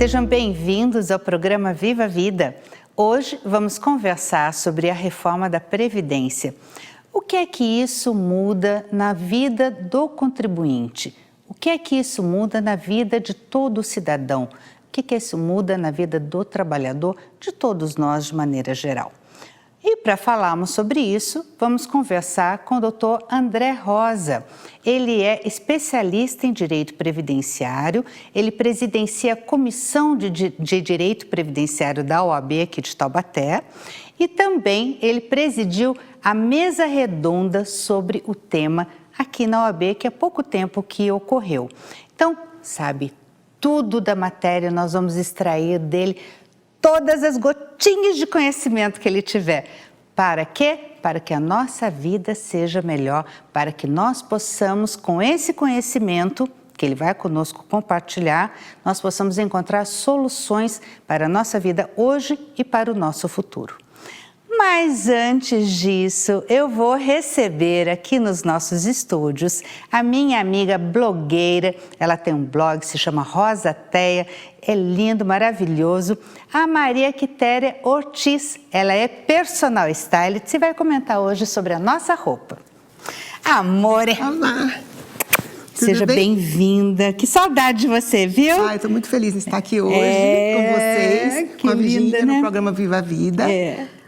Sejam bem-vindos ao programa Viva a Vida. Hoje vamos conversar sobre a reforma da Previdência. O que é que isso muda na vida do contribuinte? O que é que isso muda na vida de todo cidadão? O que é que isso muda na vida do trabalhador, de todos nós de maneira geral? E para falarmos sobre isso, vamos conversar com o Dr. André Rosa. Ele é especialista em Direito Previdenciário, ele presidencia a Comissão de Direito Previdenciário da OAB aqui de Taubaté e também ele presidiu a mesa redonda sobre o tema aqui na OAB, que há pouco tempo que ocorreu. Então, sabe, tudo da matéria nós vamos extrair dele, todas as gotinhas de conhecimento que ele tiver. Para quê? Para que a nossa vida seja melhor, para que nós possamos, com esse conhecimento que ele vai conosco compartilhar, nós possamos encontrar soluções para a nossa vida hoje e para o nosso futuro. Mas antes disso, eu vou receber aqui nos nossos estúdios a minha amiga blogueira, ela tem um blog, se chama Rosateia, é lindo, maravilhoso, a Maria Quitéria Ortiz. Ela é personal stylist e vai comentar hoje sobre a nossa roupa. Amore! Olá! Seja bem-vinda. Que saudade de você, viu? Estou muito feliz em estar aqui hoje com vocês, com a Virgínia, linda, né? No programa Viva a Vida.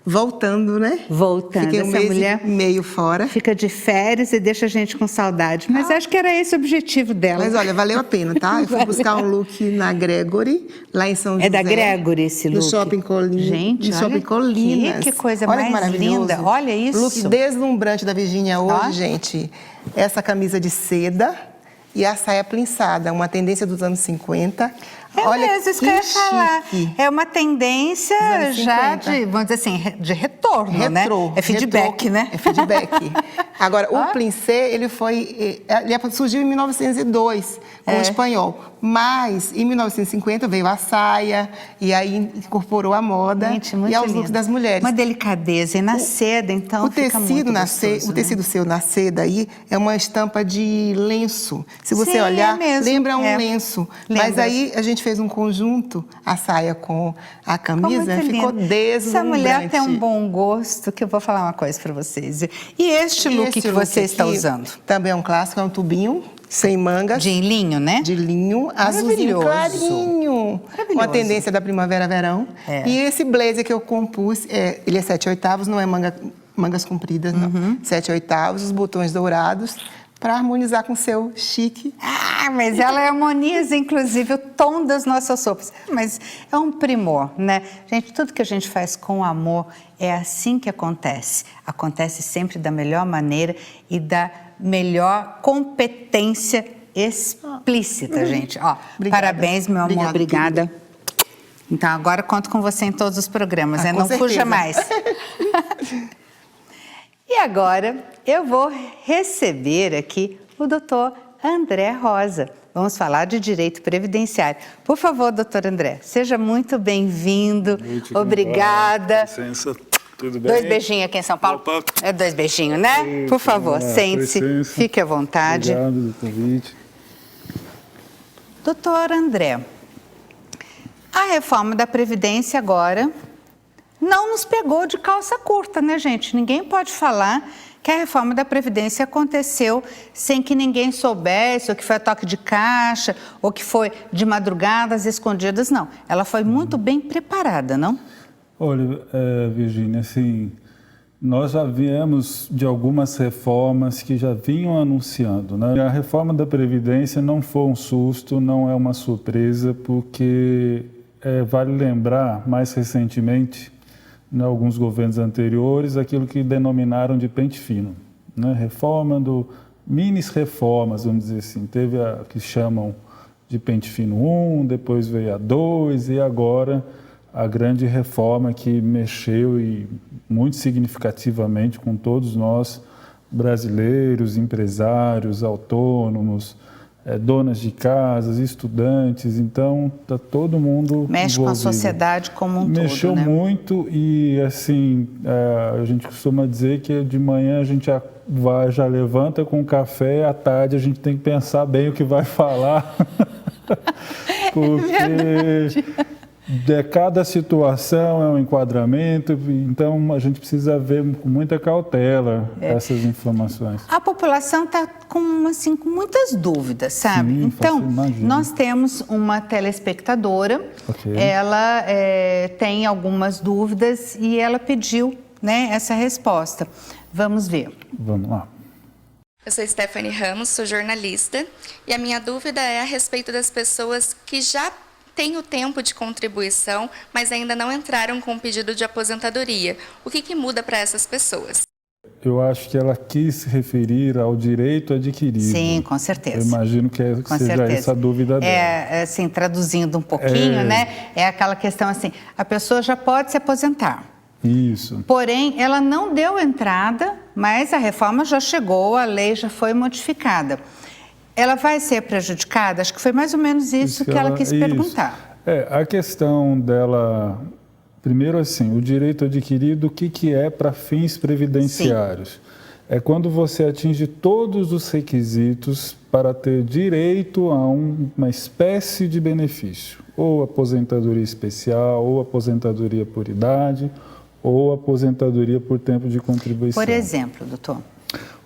Voltando, né? Voltando. Fiquei um mês e meio fora. Fica de férias e deixa a gente com saudade. Mas acho que era esse o objetivo dela. Mas olha, valeu a pena, tá? Eu fui buscar um look na Gregory, lá em São José. É da Gregory esse look? No Shopping Colinas. Gente, no Shopping Colinas. Que coisa mais linda. Olha isso. Look deslumbrante da Virgínia hoje, gente. Essa camisa de seda e a saia plinçada, uma tendência dos anos 50. Olha, mesmo, isso que eu ia falar. É uma tendência já de, vamos dizer assim, de retorno, né? É feedback, né? É feedback. Agora, o plissé, ele surgiu em 1902, com o espanhol. Mas, em 1950, veio a saia, e aí incorporou a moda. Gente, muito e aos lindo. looks das mulheres. Uma delicadeza. E na seda, então, fica muito gostoso, o tecido seu na seda aí é uma estampa de lenço. Se você Sim, olhar, lembra um lenço. Lembra. Mas aí a gente fez um conjunto, a saia com a camisa, ficou deslumbrante. Essa mulher tem um bom gosto, que eu vou falar uma coisa para vocês. E este look que você está usando? Também é um clássico, é um tubinho sem mangas. De linho, né? De linho, azulzinho clarinho. Uma tendência da primavera-verão. E esse blazer que eu compus, ele é 7/8, não é mangas compridas, não. 7/8, os botões dourados, para harmonizar com o seu chique. Mas ela harmoniza, inclusive, o tom das nossas roupas. Mas é um primor, né? Gente, tudo que a gente faz com amor é assim que acontece. Acontece sempre da melhor maneira e da melhor competência explícita, gente. Ó, parabéns, meu amor, obrigada. Então, agora conto com você em todos os programas, né? Não fuja mais. E agora eu vou receber aqui o doutor André Rosa. Vamos falar de direito previdenciário. Por favor, doutor André, seja muito bem-vindo. Obrigada. Licença, tudo bem? 2 beijinhos aqui em São Paulo. Opa. É 2 beijinhos, né? Por favor, sente-se, fique à vontade. Obrigado pelo convite. Doutor André, a reforma da Previdência agora não nos pegou de calça curta, né, gente? Ninguém pode falar que a reforma da Previdência aconteceu sem que ninguém soubesse, ou que foi a toque de caixa, ou que foi de madrugadas escondidas, não. Ela foi muito bem preparada, não? Olha, Virgínia, assim, nós já viemos de algumas reformas que já vinham anunciando, né? A reforma da Previdência não foi um susto, não é uma surpresa, porque vale lembrar, mais recentemente, em alguns governos anteriores, aquilo que denominaram de pente fino, né? Reformas, vamos dizer assim. Teve a que chamam de pente fino 1, depois veio a 2 e agora a grande reforma que mexeu e muito significativamente com todos nós, brasileiros, empresários, autônomos, donas de casas, estudantes, então está todo mundo mexe envolvido. Com a sociedade como um todo, né? Mexeu muito e, assim, a gente costuma dizer que de manhã a gente já levanta com café, à tarde a gente tem que pensar bem o que vai falar porque cada situação é um enquadramento, então a gente precisa ver com muita cautela essas informações. A população está com muitas dúvidas, sabe? Sim, então, imagino. nós temos uma telespectadora, ela tem algumas dúvidas e ela pediu, né, essa resposta. Vamos ver. Vamos lá. Eu sou Stephanie Ramos, sou jornalista e a minha dúvida é a respeito das pessoas que já têm o tempo de contribuição, mas ainda não entraram com o pedido de aposentadoria. O que muda para essas pessoas? Eu acho que ela quis se referir ao direito adquirido. Sim, com certeza. Eu imagino que seja essa a dúvida dela. Assim, traduzindo um pouquinho, né? É aquela questão assim, a pessoa já pode se aposentar. Isso. Porém, ela não deu entrada, mas a reforma já chegou, a lei já foi modificada. Ela vai ser prejudicada? Acho que foi mais ou menos isso que ela quis perguntar. A questão dela, primeiro assim, o direito adquirido, o que é para fins previdenciários? Sim. É quando você atinge todos os requisitos para ter direito a uma espécie de benefício, ou aposentadoria especial, ou aposentadoria por idade, ou aposentadoria por tempo de contribuição. Por exemplo, doutor?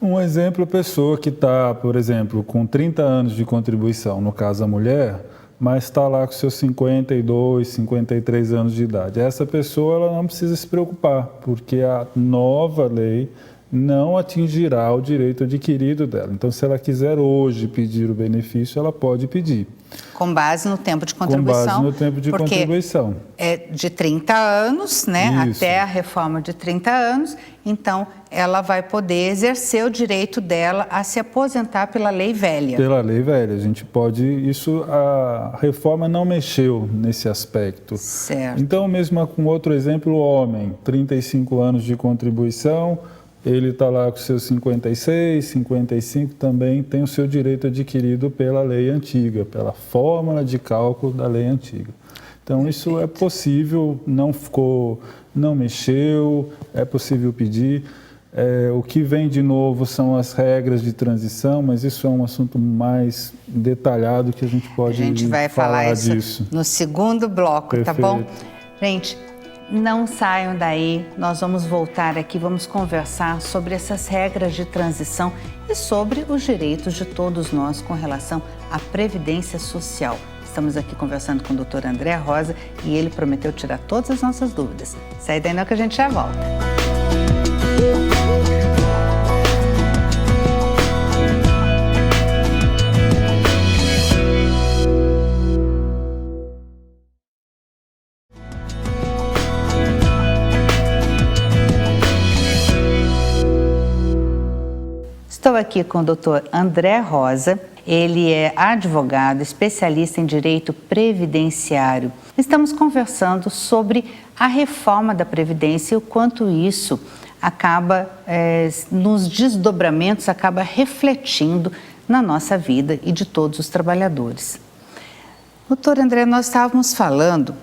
Um exemplo, a pessoa que está, por exemplo, com 30 anos de contribuição, no caso a mulher, mas está lá com seus 52, 53 anos de idade. Essa pessoa ela não precisa se preocupar, porque a nova lei não atingirá o direito adquirido dela. Então, se ela quiser hoje pedir o benefício, ela pode pedir. Com base no tempo de contribuição. Com base no tempo de contribuição. É de 30 anos, né? Isso. Até a reforma de 30 anos. Então, ela vai poder exercer o direito dela a se aposentar pela lei velha. Pela lei velha. A gente pode... a reforma não mexeu nesse aspecto. Certo. Então, mesmo com outro exemplo, o homem, 35 anos de contribuição... Ele está lá com seus 56, 55, também tem o seu direito adquirido pela lei antiga, pela fórmula de cálculo da lei antiga. Então, isso é possível, não mexeu, é possível pedir. O que vem de novo são as regras de transição, mas isso é um assunto mais detalhado que a gente pode falar disso. A gente vai falar isso no segundo bloco, Perfeito. Tá bom? Gente... Não saiam daí, nós vamos voltar aqui, vamos conversar sobre essas regras de transição e sobre os direitos de todos nós com relação à previdência social. Estamos aqui conversando com o Dr. André Rosa e ele prometeu tirar todas as nossas dúvidas. Sai daí não que a gente já volta. Estou aqui com o Dr. André Rosa, ele é advogado, especialista em direito previdenciário. Estamos conversando sobre a reforma da Previdência e o quanto isso acaba, nos desdobramentos, acaba refletindo na nossa vida e de todos os trabalhadores. Doutor André, nós estávamos falando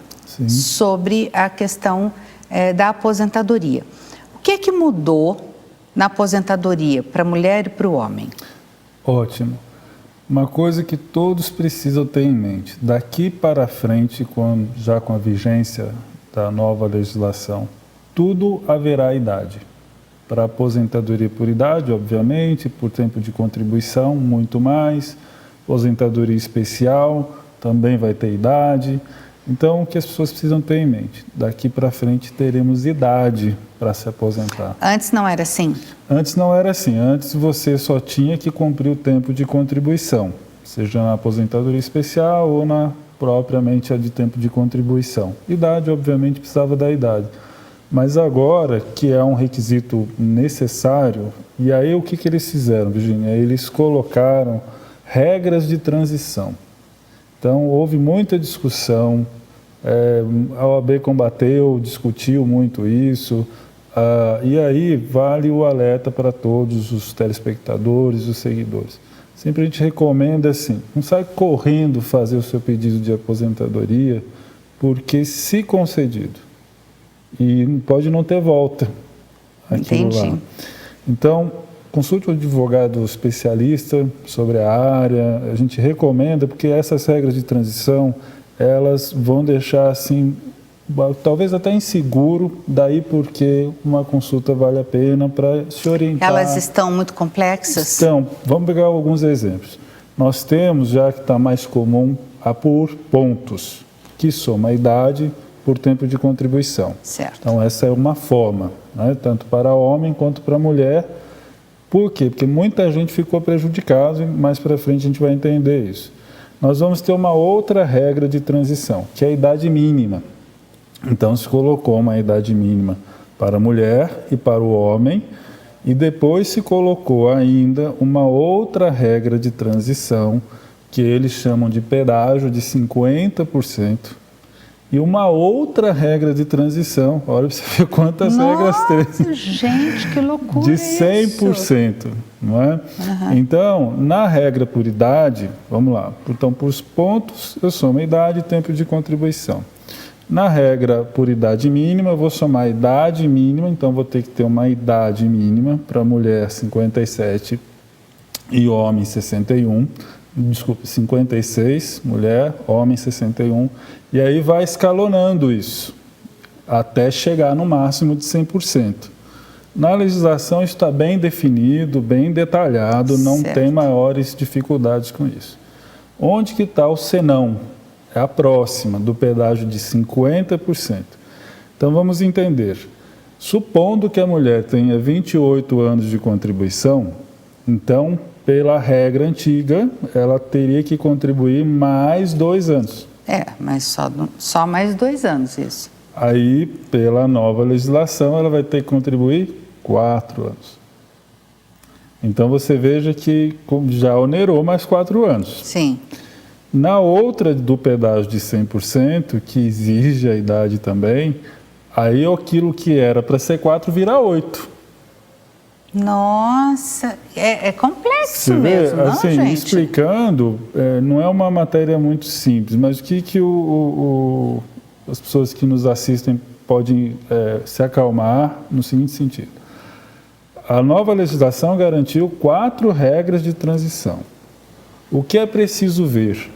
sobre a questão da aposentadoria. O que é que mudou na aposentadoria para a mulher e para o homem? Ótimo. Uma coisa que todos precisam ter em mente, daqui para frente, já com a vigência da nova legislação, tudo haverá idade. Para aposentadoria por idade, obviamente, por tempo de contribuição, muito mais. Aposentadoria especial, também vai ter idade. Então, o que as pessoas precisam ter em mente? Daqui para frente teremos idade para se aposentar. Antes não era assim? Antes não era assim. Antes você só tinha que cumprir o tempo de contribuição, seja na aposentadoria especial ou na propriamente a de tempo de contribuição. Idade, obviamente, precisava da idade. Mas agora, que é um requisito necessário, e aí o que eles fizeram, Virginia? Eles colocaram regras de transição. Então, houve muita discussão, a OAB combateu, discutiu muito isso, e aí vale o alerta para todos os telespectadores, os seguidores. Sempre a gente recomenda assim, não sai correndo fazer o seu pedido de aposentadoria, porque se concedido, e pode não ter volta. Entendi. Lá. Então, consulte um advogado especialista sobre a área. A gente recomenda, porque essas regras de transição, elas vão deixar assim, talvez até inseguro, daí porque uma consulta vale a pena para se orientar. Elas estão muito complexas? Estão. Vamos pegar alguns exemplos. Nós temos, já que está mais comum, a por pontos, que soma a idade por tempo de contribuição. Certo. Então, essa é uma forma, né, tanto para homem quanto para mulher. Por quê? Porque muita gente ficou prejudicada e mais para frente a gente vai entender isso. Nós vamos ter uma outra regra de transição, que é a idade mínima. Então, se colocou uma idade mínima para a mulher e para o homem, e depois se colocou ainda uma outra regra de transição, que eles chamam de pedágio de 50%, e uma outra regra de transição, olha para você ver quantas regras tem. Gente, que loucura! De 100%, não é? Então, na regra por idade, vamos lá, então por pontos eu somo a idade e tempo de contribuição. Na regra por idade mínima, eu vou somar a idade mínima, então vou ter que ter uma idade mínima para mulher 57 e homem 61. Desculpe, 56, mulher, homem 61, e aí vai escalonando isso, até chegar no máximo de 100%. Na legislação está bem definido, bem detalhado, não tem maiores dificuldades com isso. Onde que está o senão? É a próxima, do pedágio de 50%. Então vamos entender, supondo que a mulher tenha 28 anos de contribuição, então, pela regra antiga, ela teria que contribuir mais 2 anos. Mas só mais 2 anos isso. Aí, pela nova legislação, ela vai ter que contribuir 4 anos. Então, você veja que já onerou mais 4 anos. Sim. Na outra do pedágio de 100%, que exige a idade também, aí aquilo que era para ser 4 vira 8. Nossa, é complexo mesmo, não, assim, gente? Explicando, não é uma matéria muito simples, mas o que as pessoas que nos assistem podem se acalmar no seguinte sentido. A nova legislação garantiu 4 regras de transição. O que é preciso ver?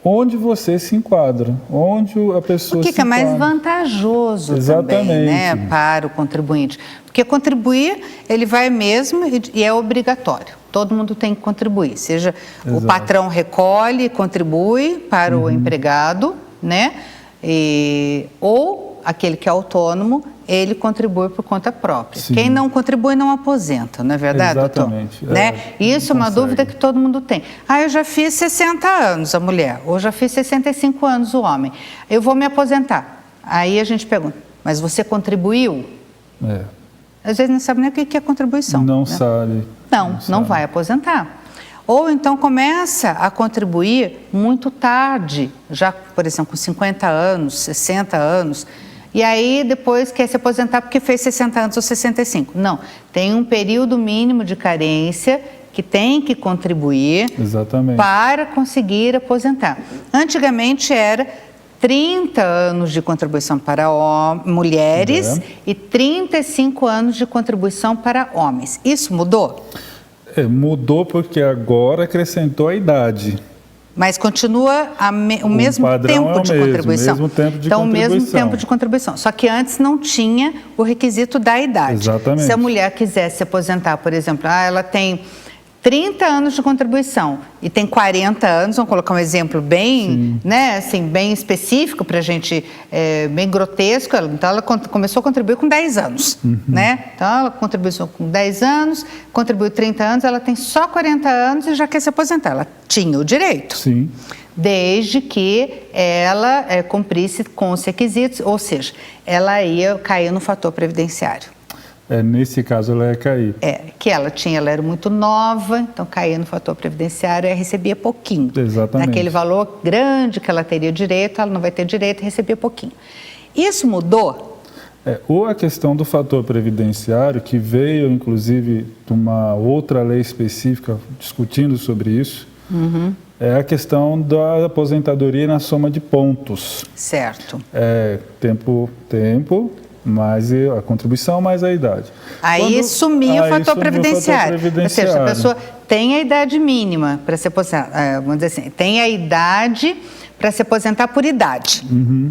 Onde você se enquadra, onde a pessoa se enquadra. O que é mais vantajoso também, né, para o contribuinte. Porque contribuir, ele vai mesmo e é obrigatório. Todo mundo tem que contribuir. Seja o patrão recolhe e contribui para o empregado, né? Ou aquele que é autônomo, ele contribui por conta própria. Sim. Quem não contribui não aposenta, não é verdade, Exatamente. doutor? Né? Isso é uma dúvida que todo mundo tem. Eu já fiz 60 anos, a mulher, ou já fiz 65 anos, o homem. Eu vou me aposentar. Aí a gente pergunta, mas você contribuiu? Às vezes não sabe nem o que é contribuição. Não, né? sabe. Não vai aposentar. Ou então começa a contribuir muito tarde, já, por exemplo, com 50 anos, 60 anos, e aí depois quer se aposentar porque fez 60 anos ou 65. Não, tem um período mínimo de carência que tem que contribuir para conseguir aposentar. Antigamente era 30 anos de contribuição para mulheres e 35 anos de contribuição para homens. Isso mudou? Mudou porque agora acrescentou a idade. Mas continua o mesmo tempo de contribuição. Então, o mesmo tempo de contribuição. Só que antes não tinha o requisito da idade. Exatamente. Se a mulher quisesse se aposentar, por exemplo, ela tem 30 anos de contribuição e tem 40 anos, vamos colocar um exemplo bem, né, assim, bem específico para a gente, bem grotesco. Então, ela começou a contribuir com 10 anos, né? Então, ela contribuiu com 10 anos, contribuiu 30 anos, ela tem só 40 anos e já quer se aposentar. Ela tinha o direito. Sim. Desde que ela cumprisse com os requisitos, ou seja, ela ia cair no fator previdenciário. Nesse caso, ela ia cair. Que ela era muito nova, então caía no fator previdenciário e recebia pouquinho. Exatamente. Naquele valor grande que ela teria direito, ela não vai ter direito e recebia pouquinho. Isso mudou? Ou a questão do fator previdenciário, que veio, inclusive, de uma outra lei específica discutindo sobre isso, é a questão da aposentadoria na soma de pontos. Certo. Tempo, mais a contribuição, mais a idade. Aí sumiu o fator previdenciário. Ou seja, a pessoa tem a idade mínima para se aposentar, vamos dizer assim, tem a idade para se aposentar por idade.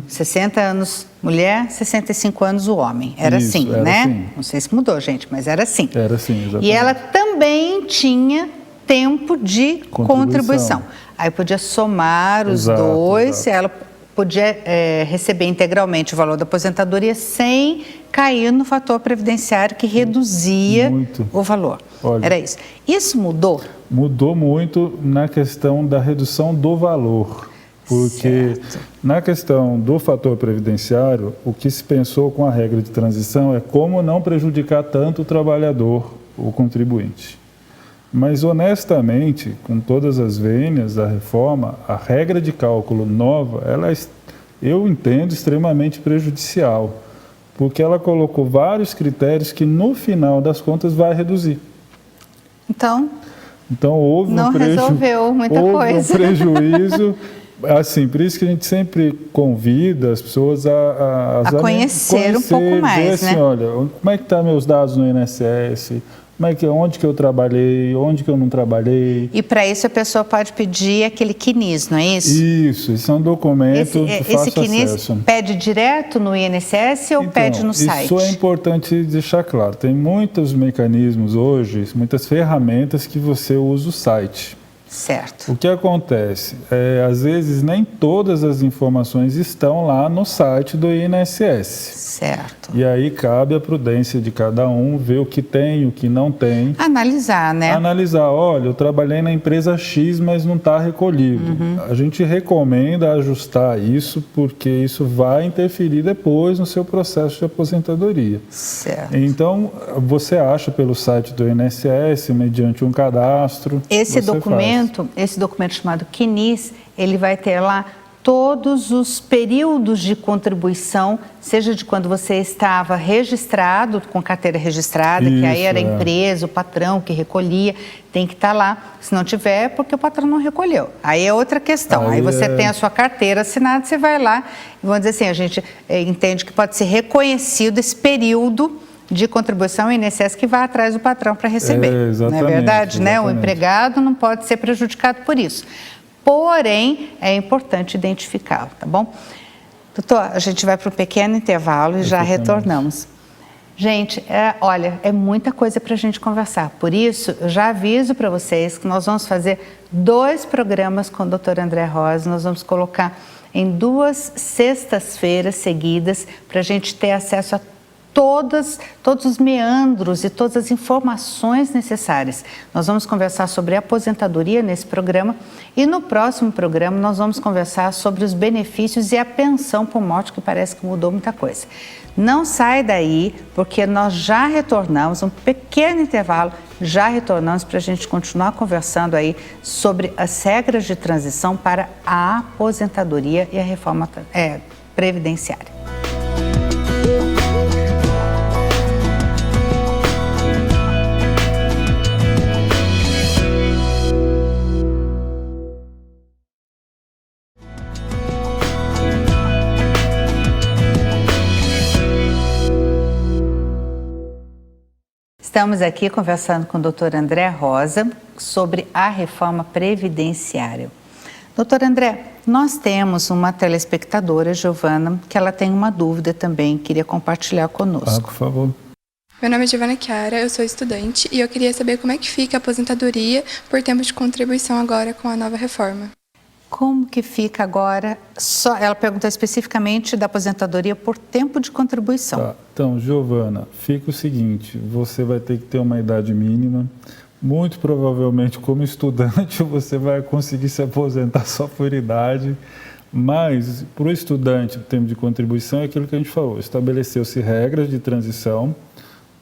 60 anos mulher, 65 anos o homem. Era Isso, assim, era né? assim. Não sei se mudou, gente, mas era assim. Era assim, exatamente. E ela também tinha tempo de contribuição. Aí podia somar os dois, ela podia receber integralmente o valor da aposentadoria sem cair no fator previdenciário que reduzia o valor. Olha, era isso. Isso mudou? Mudou muito na questão da redução do valor. Porque na questão do fator previdenciário, o que se pensou com a regra de transição é como não prejudicar tanto o trabalhador, o contribuinte. Mas, honestamente, com todas as vênias da reforma, a regra de cálculo nova, eu entendo extremamente prejudicial, porque ela colocou vários critérios que, no final das contas, vai reduzir. Então houve resolveu muita coisa. Um prejuízo. Assim, por isso que a gente sempre convida as pessoas a conhecer um pouco mais, ver assim, né? Olha, como é que estão meus dados no INSS? Onde que eu trabalhei, onde que eu não trabalhei. E para isso a pessoa pode pedir aquele CNIS, não é isso? Isso é um documento de fácil esse CNIS acesso. Pede direto no INSS ou pede no site? Isso é importante deixar claro. Tem muitos mecanismos hoje, muitas ferramentas que você usa o site. Certo. O que acontece? Às vezes nem todas as informações estão lá no site do INSS. Certo. E aí cabe a prudência de cada um, ver o que tem, o que não tem. Analisar, né? Analisar, olha, eu trabalhei na empresa X, mas não está recolhido. A gente recomenda ajustar isso, porque isso vai interferir depois no seu processo de aposentadoria. Certo. Então, você acha pelo site do INSS, mediante um cadastro. Esse documento chamado CNIS, ele vai ter lá todos os períodos de contribuição, seja de quando você estava registrado, com carteira registrada, que aí era a empresa, o patrão que recolhia, tem que estar lá. Se não tiver, é porque o patrão não recolheu. Aí é outra questão. Aí você tem a sua carteira assinada, você vai lá e vamos dizer assim, a gente entende que pode ser reconhecido esse período de contribuição INSS que vai atrás do patrão para receber. Não é verdade, né? O empregado não pode ser prejudicado por isso. Porém, é importante identificá-lo, tá bom? Doutor, a gente vai para um pequeno intervalo e já retornamos. Gente, olha, é muita coisa para a gente conversar. Por isso, eu já aviso para vocês que nós vamos fazer 2 programas com o Dr. André Rosa. Nós vamos colocar em 2 sextas-feiras seguidas para a gente ter acesso a todos os meandros e todas as informações necessárias. Nós vamos conversar sobre aposentadoria nesse programa e no próximo programa nós vamos conversar sobre os benefícios e a pensão por morte, que parece que mudou muita coisa. Não sai daí, porque nós já retornamos, um pequeno intervalo, já retornamos para a gente continuar conversando aí sobre as regras de transição para a aposentadoria e a reforma previdenciária. Estamos aqui conversando com o Dr. André Rosa sobre a reforma previdenciária. Doutor André, nós temos uma telespectadora, Giovana, que ela tem uma dúvida também, queria compartilhar conosco. Por favor. Meu nome é Giovana Chiara, eu sou estudante e eu queria saber como é que fica a aposentadoria por tempo de contribuição agora com a nova reforma. Como que fica agora? Ela perguntou especificamente da aposentadoria por tempo de contribuição. Tá. Então, Giovana, fica o seguinte, você vai ter que ter uma idade mínima. Muito provavelmente, como estudante, você vai conseguir se aposentar só por idade. Mas, para o estudante, o tempo de contribuição é aquilo que a gente falou. Estabeleceu-se regras de transição,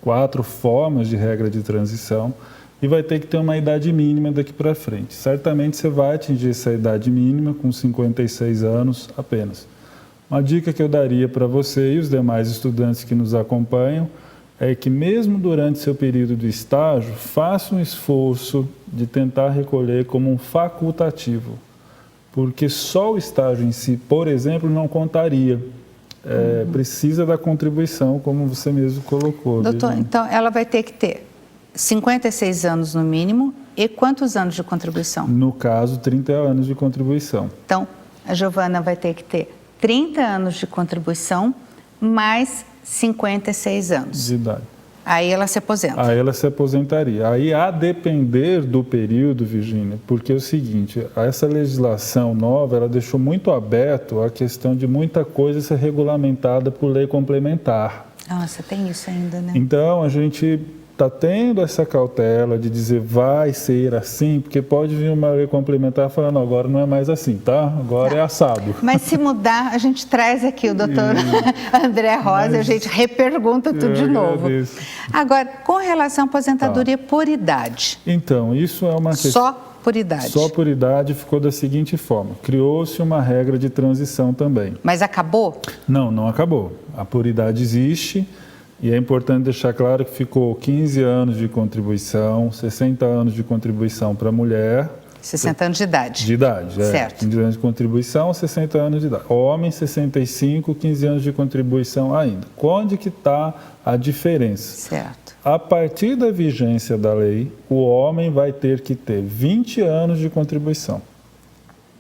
4 formas de regra de transição, e vai ter que ter uma idade mínima daqui para frente. Certamente você vai atingir essa idade mínima com 56 anos apenas. Uma dica que eu daria para você e os demais estudantes que nos acompanham é que mesmo durante seu período de estágio, faça um esforço de tentar recolher como um facultativo, porque só o estágio em si, por exemplo, não contaria. precisa da contribuição, como você mesmo colocou. Doutor, então ela vai ter que ter 56 anos no mínimo e quantos anos de contribuição? No caso, 30 anos de contribuição. Então, a Giovana vai ter que ter 30 anos de contribuição mais 56 anos. De idade. Aí ela se aposenta. Aí ela se aposentaria. Aí, a depender do período, Virgínia, porque é o seguinte, essa legislação nova, ela deixou muito aberto a questão de muita coisa ser regulamentada por lei complementar. Nossa, tem isso ainda, né? Então, a gente está tendo essa cautela de dizer vai ser assim, porque pode vir uma lei complementar falando agora não é mais assim, tá? Agora é assado. Mas se mudar, a gente traz aqui o doutor André Rosa e a gente repergunta tudo de novo. Agradeço. Agora, com relação à aposentadoria por idade. Então, isso é uma questão... Só por idade? Só por idade ficou da seguinte forma, criou-se uma regra de transição também. Mas acabou? Não, não acabou. A por idade existe. E é importante deixar claro que ficou 15 anos de contribuição, 60 anos de contribuição para a mulher. 60 anos de idade. De idade, certo. 15 anos de contribuição, 60 anos de idade. Homem, 65, 15 anos de contribuição ainda. Onde que está a diferença? Certo. A partir da vigência da lei, o homem vai ter que ter 20 anos de contribuição.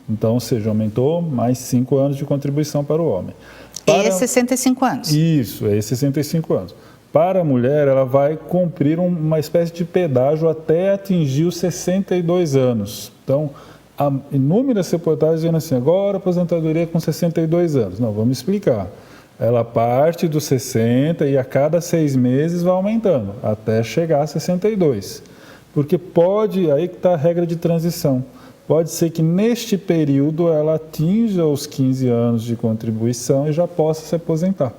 Então, ou seja, aumentou mais 5 anos de contribuição para o homem. E 65 anos. Isso, é 65 anos. Para a mulher, ela vai cumprir uma espécie de pedágio até atingir os 62 anos. Então, há inúmeras reportagens dizendo assim, agora aposentadoria com 62 anos. Não, vamos explicar. Ela parte dos 60 e a cada 6 meses vai aumentando, até chegar a 62. Porque pode, aí que está a regra de transição. Pode ser que neste período ela atinja os 15 anos de contribuição e já possa se aposentar.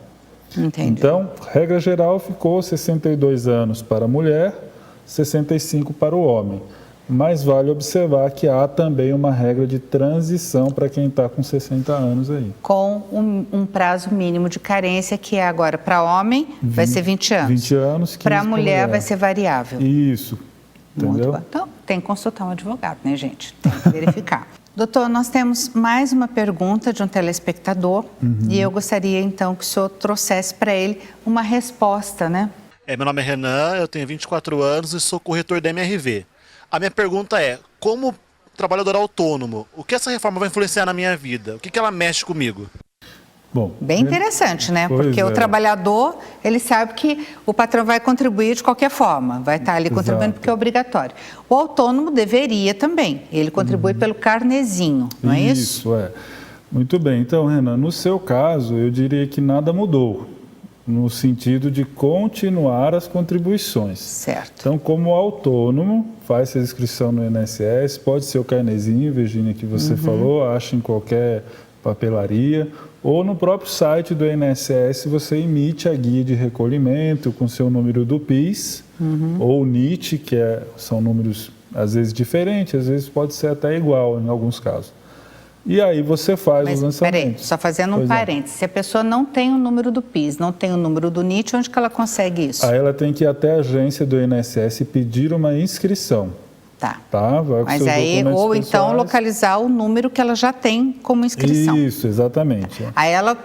Entendi. Então, regra geral ficou 62 anos para a mulher, 65 para o homem. Mas vale observar que há também uma regra de transição para quem está com 60 anos aí. Com um prazo mínimo de carência, que é agora para homem vai ser 20 anos. 20 anos, 15 para mulher vai ser variável. Isso. Entendeu? Muito bom. Então, tem que consultar um advogado, né, gente? Tem que verificar. Doutor, nós temos mais uma pergunta de um telespectador e eu gostaria, então, que o senhor trouxesse para ele uma resposta, né? Meu nome é Renan, eu tenho 24 anos e sou corretor da MRV. A minha pergunta é, como trabalhador autônomo, o que essa reforma vai influenciar na minha vida? O que ela mexe comigo? Bom, bem interessante, né? Pois Porque o trabalhador, ele sabe que o patrão vai contribuir de qualquer forma, vai estar ali contribuindo Exato. porque é obrigatório. O autônomo deveria também, ele contribui pelo carnezinho, não é isso? Isso, é. Muito bem. Então, Renan, no seu caso, eu diria que nada mudou, no sentido de continuar as contribuições. Certo. Então, como autônomo, faz a inscrição no INSS, pode ser o carnezinho, Virgínia, que você falou, acha em qualquer papelaria, ou no próprio site do INSS você emite a guia de recolhimento com seu número do PIS, ou NIT, que são números às vezes diferentes, às vezes pode ser até igual em alguns casos. E aí você faz os lançamentos. Peraí, só fazendo um parênteses, se a pessoa não tem o número do PIS, não tem o número do NIT, onde que ela consegue isso? Aí ela tem que ir até a agência do INSS e pedir uma inscrição. Tá. Vai com Mas seus aí, documentos ou então pessoais. localizar o número que ela já tem como inscrição. Isso, exatamente. Aí ela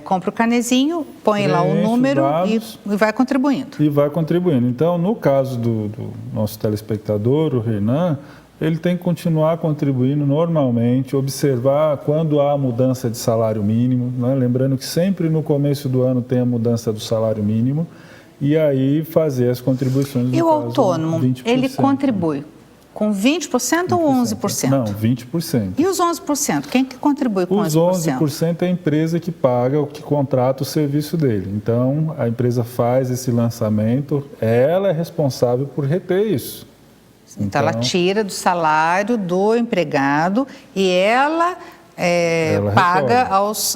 compra o carnezinho, põe lá o Preenche os número dados. e vai contribuindo. E vai contribuindo. Então, no caso do nosso telespectador, o Renan, ele tem que continuar contribuindo normalmente, observar quando há mudança de salário mínimo, né? Lembrando que sempre no começo do ano tem a mudança do salário mínimo, e aí fazer as contribuições. E o autônomo, 20%, ele contribui com 20% ou 11%? Não, 20%. E os 11%? Quem que contribui com Os 11%? 11% é a empresa que paga, que contrata o serviço dele. Então, a empresa faz esse lançamento, ela é responsável por reter isso. Então, ela tira do salário do empregado e ela paga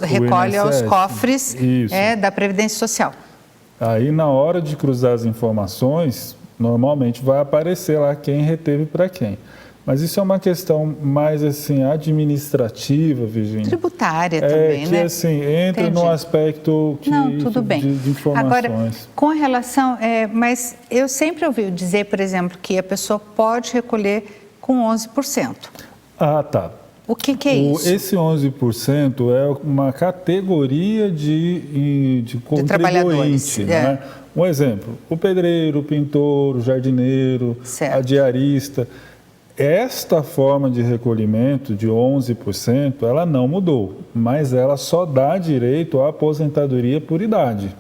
recolhe aos cofres da Previdência Social. Aí, na hora de cruzar as informações, normalmente vai aparecer lá quem reteve para quem. Mas isso é uma questão mais assim administrativa, Virgínia. Tributária também, que, né? assim, entra no aspecto tudo bem. De informações. Agora, com relação... mas eu sempre ouvi dizer, por exemplo, que a pessoa pode recolher com 11%. Ah, tá. O que é isso? Esse 11% é uma categoria de contribuinte. Né? Um exemplo, o pedreiro, o pintor, o jardineiro, a diarista. Esta forma de recolhimento de 11%, ela não mudou, mas ela só dá direito à aposentadoria por idade.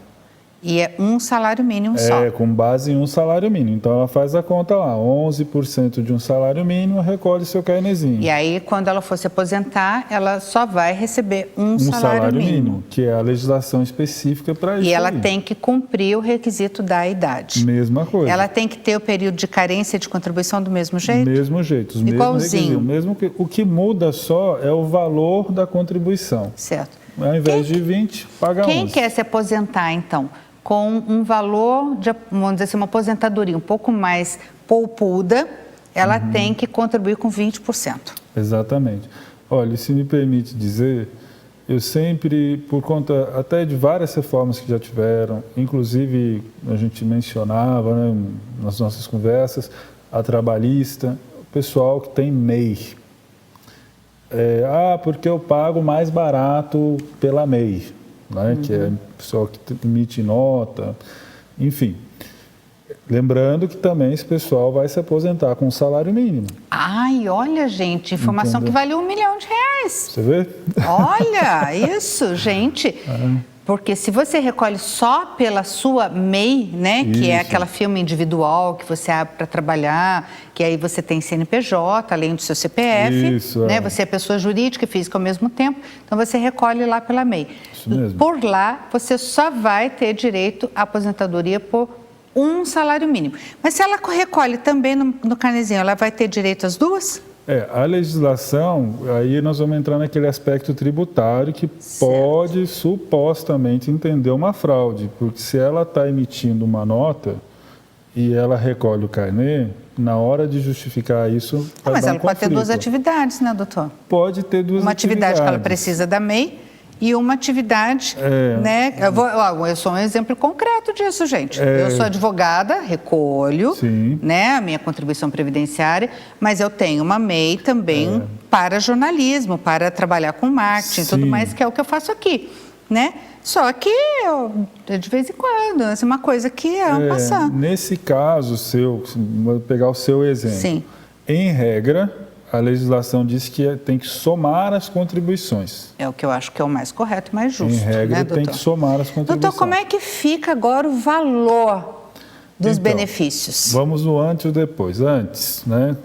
E é um salário mínimo só. Com base em um salário mínimo. Então, ela faz a conta lá, 11% de um salário mínimo, recolhe seu carnezinho. E aí, quando ela for se aposentar, ela só vai receber um salário mínimo. Que é a legislação específica para isso. E ela tem que cumprir o requisito da idade. Mesma coisa. Ela tem que ter o período de carência de contribuição do mesmo jeito? Mesmo jeito, os igualzinho. Mesmo que, o que muda só é o valor da contribuição. Certo. Ao invés de 20, paga 11. Quem quer se aposentar, então, com um valor, vamos dizer assim, uma aposentadoria um pouco mais poupuda, ela tem que contribuir com 20%. Exatamente. Olha, se me permite dizer, eu sempre, por conta até de várias reformas que já tiveram, inclusive a gente mencionava, né, nas nossas conversas, a trabalhista, o pessoal que tem MEI. Porque eu pago mais barato pela MEI. Né, que é o pessoal que emite nota, enfim. Lembrando que também esse pessoal vai se aposentar com um salário mínimo. Ai, olha, gente, informação que vale R$1 milhão. Você vê? Olha, isso, gente. Porque se você recolhe só pela sua MEI, né, que é aquela firma individual que você abre para trabalhar, que aí você tem CNPJ, além do seu CPF, né, você é pessoa jurídica e física ao mesmo tempo, então você recolhe lá pela MEI. Isso mesmo. Por lá, você só vai ter direito à aposentadoria por um salário mínimo. Mas se ela recolhe também no carnezinho, ela vai ter direito às duas? A legislação, aí nós vamos entrar naquele aspecto tributário que pode supostamente entender uma fraude, porque se ela está emitindo uma nota e ela recolhe o carnê, na hora de justificar isso, mas ela pode ter duas atividades, né, doutor? Pode ter duas atividades. Uma atividade que ela precisa da MEI e uma atividade, né? Eu sou um exemplo concreto disso, gente. Eu sou advogada, recolho, né, a minha contribuição previdenciária, mas eu tenho uma MEI também para jornalismo, para trabalhar com marketing, tudo mais, que é o que eu faço aqui, né? Só que de vez em quando, é uma coisa que é passando. Nesse caso seu, vou pegar o seu exemplo. Sim. Em regra, a legislação diz que tem que somar as contribuições. É o que eu acho que é o mais correto e mais justo. Em regra, né, tem que somar as contribuições. Doutor, como é que fica agora o valor dos benefícios? Vamos no antes e o depois. Antes, né?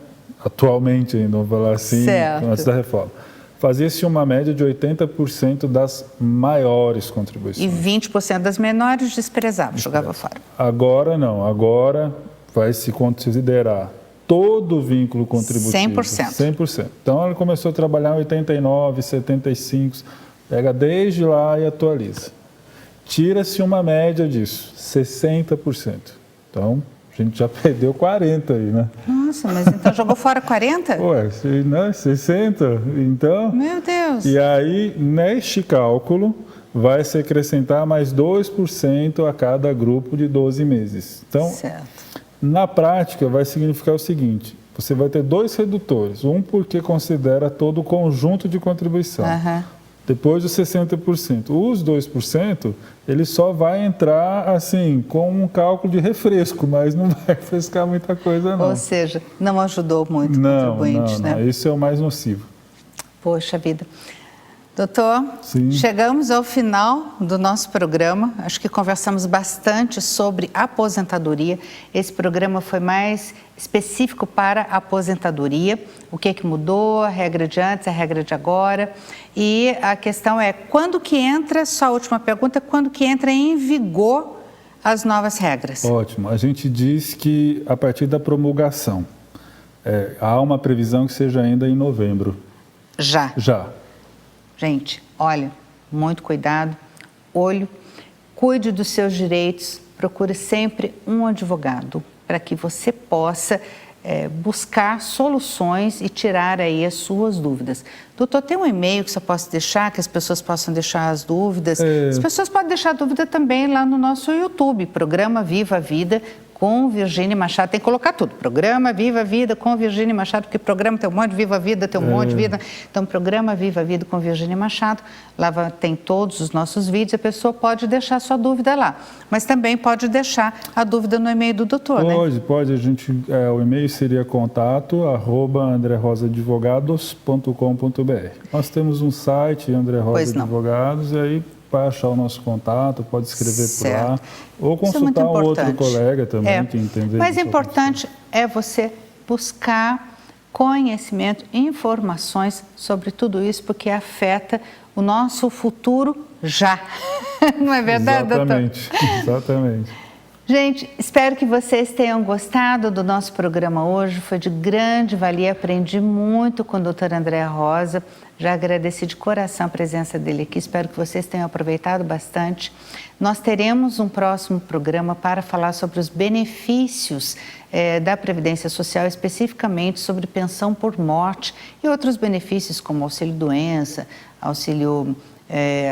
Atualmente ainda, vamos falar assim, antes da reforma. Fazia-se uma média de 80% das maiores contribuições. E 20% das menores desprezava, jogava fora. Agora não, agora vai se considerar todo o vínculo contributivo. 100%. Então, ela começou a trabalhar em 89, 75, pega desde lá e atualiza. Tira-se uma média disso, 60%. Então, a gente já perdeu 40 aí, né? Nossa, mas então jogou fora 40? Ué, né? 60, então... Meu Deus! E aí, neste cálculo, vai se acrescentar mais 2% a cada grupo de 12 meses. Então, na prática, vai significar o seguinte, você vai ter dois redutores, um porque considera todo o conjunto de contribuição, depois dos 60%. Os 2%, ele só vai entrar assim, com um cálculo de refresco, mas não vai refrescar muita coisa, não. Ou seja, não ajudou muito o contribuinte, né? Não, isso é o mais nocivo. Poxa vida. Doutor, chegamos ao final do nosso programa. Acho que conversamos bastante sobre aposentadoria. Esse programa foi mais específico para a aposentadoria. O que é que mudou, a regra de antes, a regra de agora. E a questão é, quando que entra, só a última pergunta, quando que entra em vigor as novas regras? Ótimo. A gente diz que a partir da promulgação, há uma previsão que seja ainda em novembro. Já? Já. Gente, olha, muito cuidado, olho, cuide dos seus direitos, procure sempre um advogado para que você possa buscar soluções e tirar aí as suas dúvidas. Doutor, tem um e-mail que você possa deixar, que as pessoas possam deixar as dúvidas? As pessoas podem deixar dúvida também lá no nosso YouTube, Programa Viva a Vida, com Virgínia Machado. Tem que colocar tudo. Programa Viva a Vida com Virgínia Machado, porque programa tem um monte de Viva a Vida, tem um monte de vida. Então, programa Viva a Vida com Virgínia Machado. Lá tem todos os nossos vídeos. A pessoa pode deixar sua dúvida lá. Mas também pode deixar a dúvida no e-mail do doutor, né? Pode. O e-mail seria contato@andrerosaadvogados.com.br. Nós temos um site, André Rosa Advogados, e aí para achar o nosso contato, pode escrever por lá, ou consultar um outro colega também que entender. Mais importante é você buscar conhecimento, informações sobre tudo isso, porque afeta o nosso futuro já. Não é verdade, doutor? Exatamente. Gente, espero que vocês tenham gostado do nosso programa hoje. Foi de grande valia, aprendi muito com o doutor André Rosa. Já agradeci de coração a presença dele aqui, espero que vocês tenham aproveitado bastante. Nós teremos um próximo programa para falar sobre os benefícios da Previdência Social, especificamente sobre pensão por morte e outros benefícios como auxílio-doença, auxílio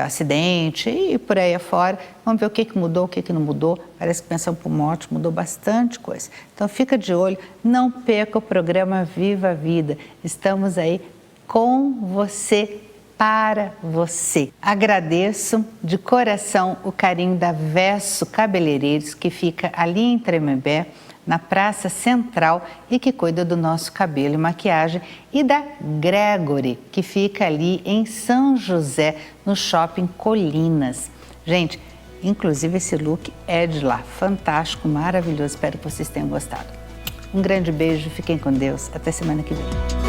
acidente e por aí afora. Vamos ver o que mudou, o que não mudou. Parece que pensão por morte mudou bastante coisa. Então fica de olho, não perca o programa Viva a Vida. Estamos aí com você, para você. Agradeço de coração o carinho da Verso Cabeleireiros, que fica ali em Tremembé, na Praça Central, e que cuida do nosso cabelo e maquiagem, e da Gregory, que fica ali em São José, no Shopping Colinas. Gente, inclusive esse look é de lá, fantástico, maravilhoso, espero que vocês tenham gostado. Um grande beijo, fiquem com Deus, até semana que vem.